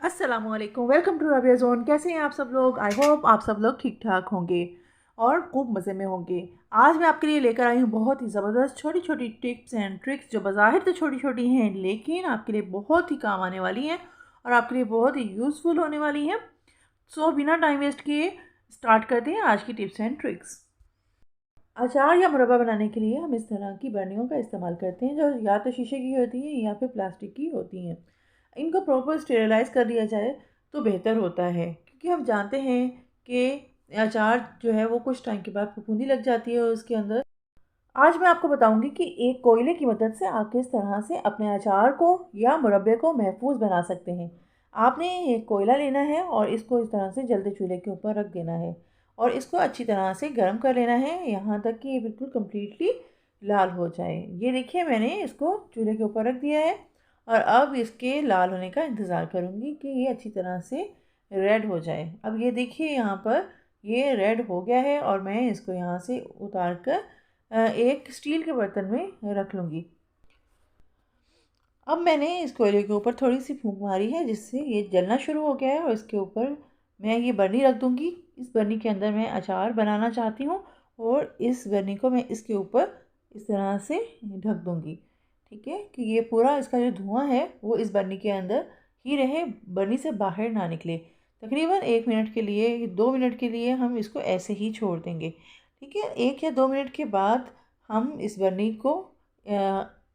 अस्सलामुअलैकुम, welcome to Rabia zone. कैसे हैं आप सब लोग? आई होप आप सब लोग ठीक ठाक होंगे और खूब मज़े में होंगे। आज मैं आपके लिए लेकर आई हूँ बहुत ही ज़बरदस्त छोटी छोटी टिप्स एंड ट्रिक्स जो बाज़ाहिर तो छोटी छोटी हैं लेकिन आपके लिए बहुत ही काम आने वाली हैं और आपके लिए बहुत ही यूज़फुल होने वाली हैं। सो बिना टाइम वेस्ट किए स्टार्ट करते हैं आज की टिप्स एंड ट्रिक्स। अचार या मुरब्बा बनाने के लिए हम इस तरह की बर्नियों का इस्तेमाल करते हैं जो या तो शीशे की होती हैं या फिर प्लास्टिक की होती हैं। इनको प्रॉपर स्टेरिलाइज कर दिया जाए तो बेहतर होता है, क्योंकि हम जानते हैं कि अचार जो है वो कुछ टाइम के बाद फफूंदी लग जाती है उसके अंदर। आज मैं आपको बताऊंगी कि एक कोयले की मदद से आप किस तरह से अपने अचार को या मुरब्बे को महफूज बना सकते हैं। आपने एक कोयला लेना है और इसको इस तरह से जल्दी चूल्हे के ऊपर रख देना है और इसको अच्छी तरह से गर्म कर लेना है यहाँ तक कि ये बिल्कुल कम्प्लीटली लाल हो जाए। ये देखिए मैंने इसको चूल्हे के ऊपर रख दिया है और अब इसके लाल होने का इंतज़ार करूँगी कि ये अच्छी तरह से रेड हो जाए। अब ये देखिए यहाँ पर ये रेड हो गया है और मैं इसको यहाँ से उतार कर एक स्टील के बर्तन में रख लूँगी। अब मैंने इस कोयले के ऊपर थोड़ी सी फूंक मारी है जिससे ये जलना शुरू हो गया है और इसके ऊपर मैं ये बर्नी रख दूँगी। इस बर्नी के अंदर मैं अचार बनाना चाहती हूँ और इस बर्नी को मैं इसके ऊपर इस तरह से ढक दूँगी। ठीक है, कि ये पूरा इसका जो धुआं है वो इस बर्नी के अंदर ही रहे, बर्नी से बाहर ना निकले। तकरीबन 1 मिनट के लिए 2 मिनट के लिए हम इसको ऐसे ही छोड़ देंगे। ठीक है, 1 या 2 मिनट के बाद हम इस बर्नी को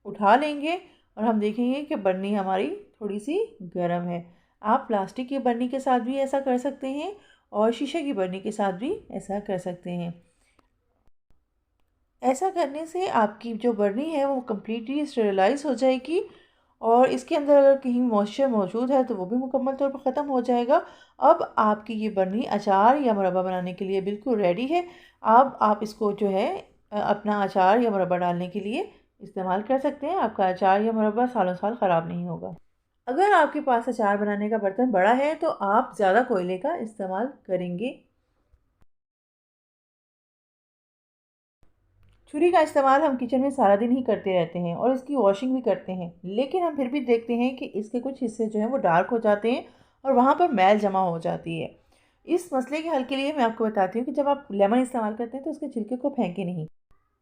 उठा लेंगे और हम देखेंगे कि बर्नी हमारी थोड़ी सी गर्म है। आप प्लास्टिक की बर्नी के साथ भी ऐसा कर सकते हैं और शीशे की बर्नी के साथ भी ऐसा कर सकते हैं। ऐसा करने से आपकी जो बर्नी है वो कम्प्लीटली स्टेरिलाइज हो जाएगी और इसके अंदर अगर कहीं मॉइस्चर मौजूद है तो वो भी मुकम्मल तौर पर ख़त्म हो जाएगा। अब आपकी ये बर्नी अचार या मुरब्बा बनाने के लिए बिल्कुल रेडी है। अब आप इसको जो है अपना अचार या मुरब्बा डालने के लिए इस्तेमाल कर सकते हैं। आपका अचार या मुरब्बा सालों साल ख़राब नहीं होगा। अगर आपके पास अचार बनाने का बर्तन बड़ा है तो आप ज़्यादा कोयले का इस्तेमाल करेंगे। छुरी का इस्तेमाल हम किचन में सारा दिन ही करते रहते हैं और इसकी वॉशिंग भी करते हैं, लेकिन हम फिर भी देखते हैं कि इसके कुछ हिस्से जो हैं वो डार्क हो जाते हैं और वहाँ पर मैल जमा हो जाती है। इस मसले के हल के लिए मैं आपको बताती हूँ कि जब आप लेमन इस्तेमाल करते हैं तो उसके छिलके को फेंकें नहीं,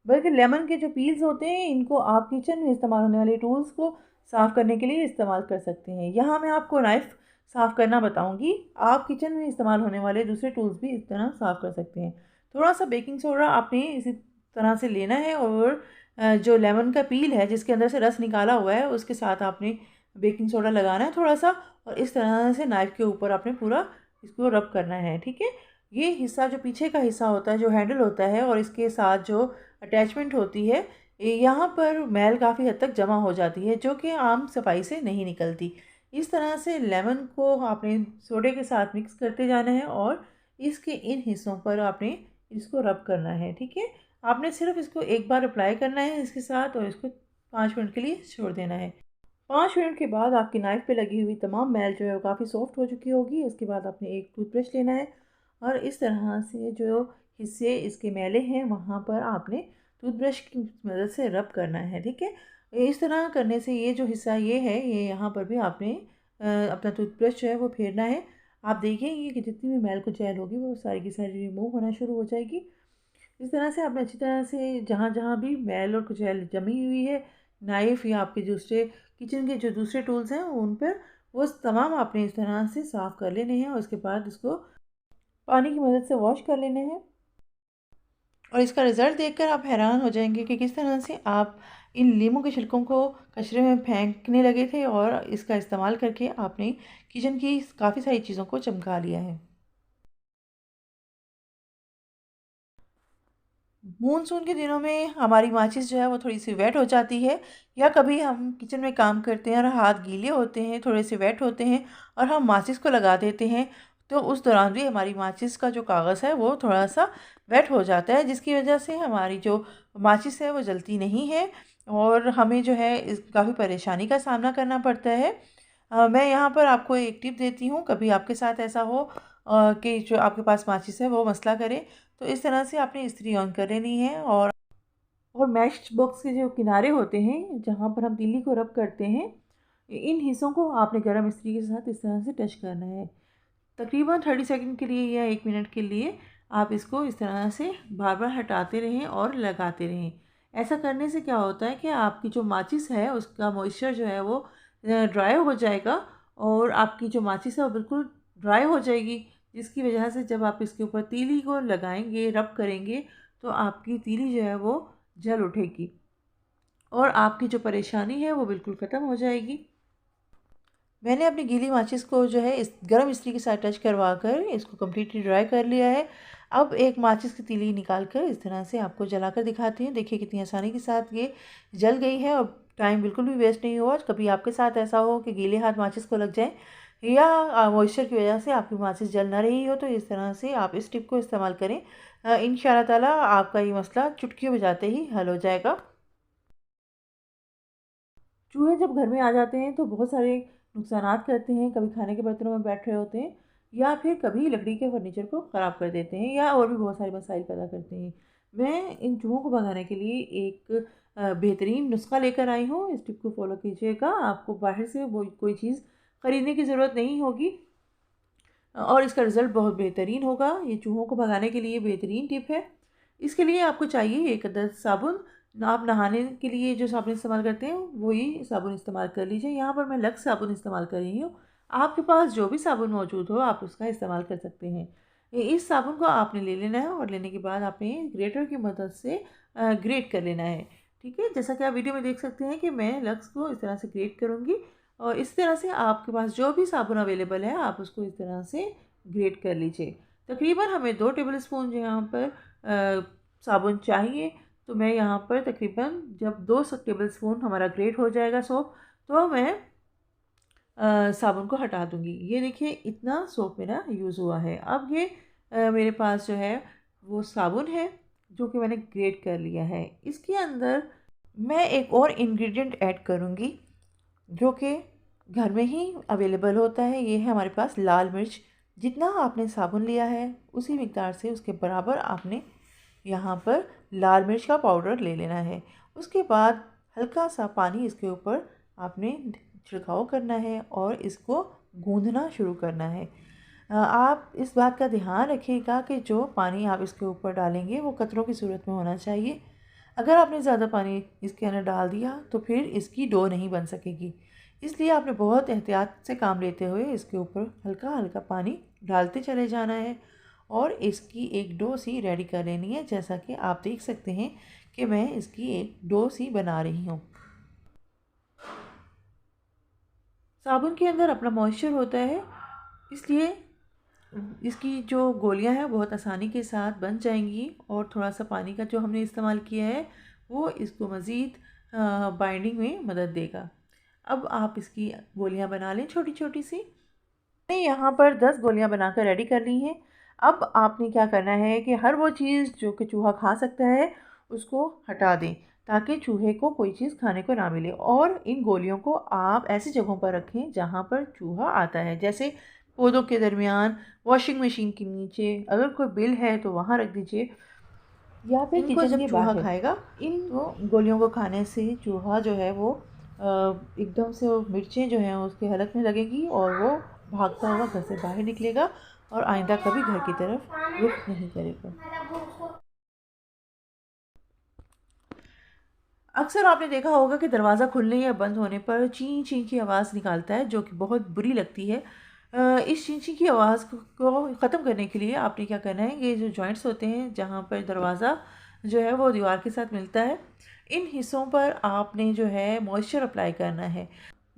बल्कि लेमन के जो पील्स होते हैं इनको आप किचन में इस्तेमाल होने वाले टूल्स को साफ़ करने के लिए इस्तेमाल कर सकते हैं। यहाँ मैं आपको नाइफ़ साफ़ करना बताऊँगी। आप किचन में इस्तेमाल होने वाले दूसरे टूल्स भी इस तरह साफ़ कर सकते हैं। थोड़ा सा बेकिंग सोडा आपने इसी तरह से लेना है और जो लेमन का पील है जिसके अंदर से रस निकाला हुआ है उसके साथ आपने बेकिंग सोडा लगाना है थोड़ा सा और इस तरह से नाइफ़ के ऊपर आपने पूरा इसको रब करना है। ठीक है, ये हिस्सा जो पीछे का हिस्सा होता है जो हैंडल होता है और इसके साथ जो अटैचमेंट होती है, यहाँ पर मैल काफ़ी हद तक जमा हो जाती है जो कि आम सफाई से नहीं निकलती। इस तरह से लेमन को आपने सोडे के साथ मिक्स करते जाना है और इसके इन हिस्सों पर आपने इसको रब करना है। ठीक है, आपने सिर्फ इसको एक बार अप्लाई करना है इसके साथ और इसको 5 मिनट के लिए छोड़ देना है। 5 मिनट के बाद आपकी नाइफ़ पे लगी हुई तमाम मैल जो है वो काफ़ी सॉफ्ट हो चुकी होगी। उसके बाद आपने एक टूथब्रश लेना है और इस तरह से जो हिस्से इसके मैले हैं वहाँ पर आपने टूथब्रश की मदद से रब करना है। ठीक है, इस तरह करने से ये जो हिस्सा ये है ये यहाँ पर भी आपने अपना टूथब्रश जो है वो फेरना है। आप देखेंगे कि जितनी भी मैल कुचैल होगी वो सारी की सारी रिमूव होना शुरू हो जाएगी। इस तरह से आपने अच्छी तरह से जहाँ जहाँ भी मैल और कुचैल जमी हुई है, नाइफ़ या आपके दूसरे किचन के जो दूसरे टूल्स हैं उन पर वो तमाम आपने इस तरह से साफ़ कर लेने हैं और उसके बाद इसको पानी की मदद से वॉश कर लेने हैं। और इसका रिज़ल्ट देखकर आप हैरान हो जाएंगे कि किस तरह से आप इन लीमू के छिलकों को कचरे में फेंकने लगे थे और इसका इस्तेमाल करके आपने किचन की काफ़ी सारी चीज़ों को चमका लिया है। मानसून के दिनों में हमारी माचिस जो है वो थोड़ी सी वेट हो जाती है, या कभी हम किचन में काम करते हैं और हाथ गीले होते हैं, थोड़े से वेट होते हैं और हम माचिस को लगा देते हैं, तो उस दौरान भी हमारी माचिस का जो कागज़ है वो थोड़ा सा वेट हो जाता है, जिसकी वजह से हमारी जो माचिस है वो जलती नहीं है और हमें जो है इस काफ़ी परेशानी का सामना करना पड़ता है। मैं यहाँ पर आपको एक टिप देती हूँ, कभी आपके साथ ऐसा हो कि जो आपके पास माचिस है वो मसला करे, तो इस तरह से आपने इस्त्री ऑन कर लेनी है और मैच बॉक्स के जो किनारे होते हैं जहाँ पर हम तीली को रब करते हैं, इन हिस्सों को आपने गर्म इस्त्री के साथ इस तरह से टच करना है। तकरीबन 30 सेकंड के लिए या 1 मिनट के लिए आप इसको इस तरह से बार बार हटाते रहें और लगाते रहें। ऐसा करने से क्या होता है कि आपकी जो माचिस है उसका मॉइस्चर जो है वो ड्राई हो जाएगा और आपकी जो माचिस है वो बिल्कुल ड्राई हो जाएगी, जिसकी वजह से जब आप इसके ऊपर तीली को लगाएंगे, रब करेंगे, तो आपकी तीली जो है वो जल उठेगी और आपकी जो परेशानी है वो बिल्कुल ख़त्म हो जाएगी। मैंने अपनी गीली माचिस को जो है इस गर्म इस्त्री के साथ टच करवा कर इसको कम्प्लीटली ड्राई कर लिया है। अब एक माचिस की तीली निकाल कर इस तरह से आपको जलाकर दिखाती हूँ। देखिए कितनी आसानी के साथ ये जल गई है और टाइम बिल्कुल भी वेस्ट नहीं हुआ। कभी आपके साथ ऐसा हो कि गीले हाथ माचिस को लग जाए या मॉइस्चर की वजह से आपकी माचिस जल ना रही हो, तो इस तरह से आप इस टिप को इस्तेमाल करें। इंशाअल्लाह ताला आपका ये मसला चुटकियों बजाते ही हल हो जाएगा। चूहे जब घर में आ जाते हैं तो बहुत सारे नुकसानात करते हैं। कभी खाने के बर्तनों में बैठ रहे होते हैं या फिर कभी लकड़ी के फर्नीचर को ख़राब कर देते हैं या और भी बहुत सारे मसाइल पैदा करते हैं। मैं इन चूहों को भगाने के लिए एक बेहतरीन नुस्खा लेकर आई हूँ। इस टिप को फॉलो कीजिएगा। आपको बाहर से वो कोई चीज़ ख़रीदने की ज़रूरत नहीं होगी और इसका रिज़ल्ट बहुत बेहतरीन होगा। ये चूहों को भगाने के लिए बेहतरीन टिप है। इसके लिए आपको चाहिए एक अदद साबुन। आप नहाने के लिए जो साबुन इस्तेमाल करते हैं वही साबुन इस्तेमाल कर लीजिए। यहाँ पर मैं लक्स साबुन इस्तेमाल कर रही हूँ। आपके पास जो भी साबुन मौजूद हो आप उसका इस्तेमाल कर सकते हैं। इस साबुन को आपने ले लेना है और लेने के बाद आपने ग्रेटर की मदद से ग्रेट कर लेना है। ठीक है, जैसा कि आप वीडियो में देख सकते हैं कि मैं लक्स को इस तरह से ग्रेट करूँगी और इस तरह से आपके पास जो भी साबुन अवेलेबल है आप उसको इस तरह से ग्रेट कर लीजिए। तकरीबन हमें 2 टेबल स्पून जो यहाँ पर साबुन चाहिए, तो मैं यहाँ पर तकरीबन जब 2 टेबल स्पून हमारा ग्रेट हो जाएगा सोप, तो मैं साबुन को हटा दूँगी। ये देखिए इतना सोप मेरा यूज़ हुआ है। अब ये मेरे पास जो है वो साबुन है जो कि मैंने ग्रेट कर लिया है। इसके अंदर मैं एक और इंग्रेडिएंट ऐड करूँगी जो कि घर में ही अवेलेबल होता है। ये है हमारे पास लाल मिर्च। जितना आपने साबुन लिया है उसी मिक़दार से उसके बराबर आपने यहाँ पर लाल मिर्च का पाउडर ले लेना है। उसके बाद हल्का सा पानी इसके ऊपर आपने छिड़काव करना है और इसको गूँधना शुरू करना है। आप इस बात का ध्यान रखिएगा कि जो पानी आप इसके ऊपर डालेंगे वो कतरों की सूरत में होना चाहिए। अगर आपने ज़्यादा पानी इसके अंदर डाल दिया तो फिर इसकी डो नहीं बन सकेगी। इसलिए आपने बहुत एहतियात से काम लेते हुए इसके ऊपर हल्का हल्का पानी डालते चले जाना है और इसकी एक डो सी रेडी कर लेनी है। जैसा कि आप देख सकते हैं कि मैं इसकी एक डो सी बना रही हूँ। साबुन के अंदर अपना मॉइस्चर होता है, इसलिए इसकी जो गोलियां हैं बहुत आसानी के साथ बन जाएंगी और थोड़ा सा पानी का जो हमने इस्तेमाल किया है वो इसको मज़ीद बाइंडिंग में मदद देगा। अब आप इसकी गोलियां बना लें छोटी छोटी सी। मैंने यहाँ पर 10 गोलियां बनाकर रेडी कर ली हैं। अब आपने क्या करना है कि हर वो चीज़ जो कि चूहा खा सकता है उसको हटा दें ताकि चूहे को कोई चीज़ खाने को ना मिले और इन गोलियों को आप ऐसी जगहों पर रखें जहाँ पर चूहा आता है, जैसे पौधों के दरमियान, वॉशिंग मशीन के नीचे, अगर कोई बिल है तो वहाँ रख दीजिए या फिर इनको जब चूहा खाएगा इन तो गोलियों को खाने से चूहा जो है वो एकदम से वो मिर्चें जो हैं उसके हलक में लगेंगी और वो भागता हुआ घर से बाहर निकलेगा और आइंदा कभी घर की तरफ रुख नहीं करेगा। अक्सर आपने देखा होगा कि दरवाज़ा खुलने या बंद होने पर चीं चीं की आवाज़ निकालता है जो कि बहुत बुरी लगती है। इस चीं चीं की आवाज़ को ख़त्म करने के लिए आपने क्या करना है, ये जो जॉइंट्स होते हैं जहाँ पर दरवाज़ा जो है वो दीवार के साथ मिलता है, इन हिस्सों पर आपने जो है मॉइस्चर अप्लाई करना है।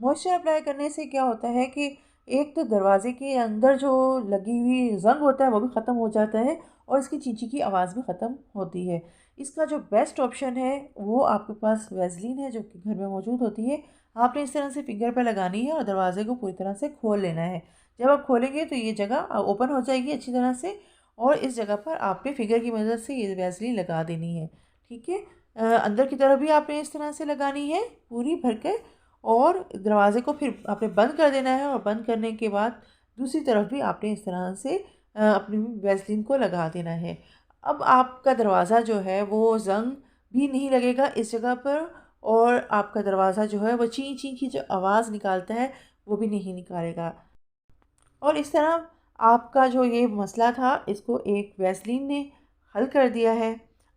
मॉइस्चर अप्लाई करने से क्या होता है कि एक तो दरवाजे के अंदर जो लगी हुई जंग होता है वो भी ख़त्म हो जाता है और इसकी चींची की आवाज़ भी ख़त्म होती है। इसका जो बेस्ट ऑप्शन है वो आपके पास वैसलीन है जो कि घर में मौजूद होती है। आपने इस तरह से फिंगर पर लगानी है और दरवाजे को पूरी तरह से खोल लेना है। जब आप खोलेंगे तो ये जगह ओपन हो जाएगी अच्छी तरह से और इस जगह पर आपने फिंगर की मदद से ये वैसलीन लगा देनी है। ठीक है, अंदर की तरफ भी आपने इस तरह से लगानी है पूरी भर के और दरवाज़े को फिर आपने बंद कर देना है और बंद करने के बाद दूसरी तरफ भी आपने इस तरह से अपनी वैसलीन को लगा देना है। अब आपका दरवाज़ा जो है वो ज़ंग भी नहीं लगेगा इस जगह पर और आपका दरवाज़ा जो है वो ची ची की जो आवाज़ निकालता है वो भी नहीं निकालेगा। और इस तरह आपका जो ये मसला था इसको एक वैसलीन ने हल कर दिया है।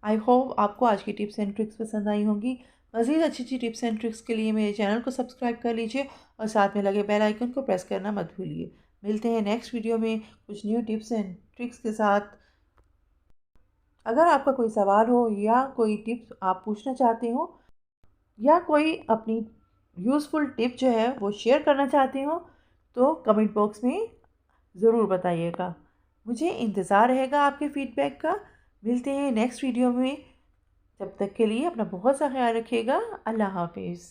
आई होप आपको आज की टिप्स एंड ट्रिक्स पसंद आई होंगी। मज़ीद अच्छी अच्छी टिप्स एंड ट्रिक्स के लिए मेरे चैनल को सब्सक्राइब कर लीजिए और साथ में लगे बेल आइकन को प्रेस करना मत भूलिए। मिलते हैं नेक्स्ट वीडियो में कुछ न्यू टिप्स एंड ट्रिक्स के साथ। अगर आपका कोई सवाल हो या कोई टिप्स आप पूछना चाहते हो या कोई अपनी यूज़फुल टिप जो है वो शेयर करना चाहते हो तो कमेंट बॉक्स में ज़रूर बताइएगा। मुझे इंतज़ार रहेगा आपके फीडबैक का। मिलते हैं नेक्स्ट वीडियो में। तब तक के लिए अपना बहुत सा ख्याल रखिएगा। अल्लाह हाफिज़।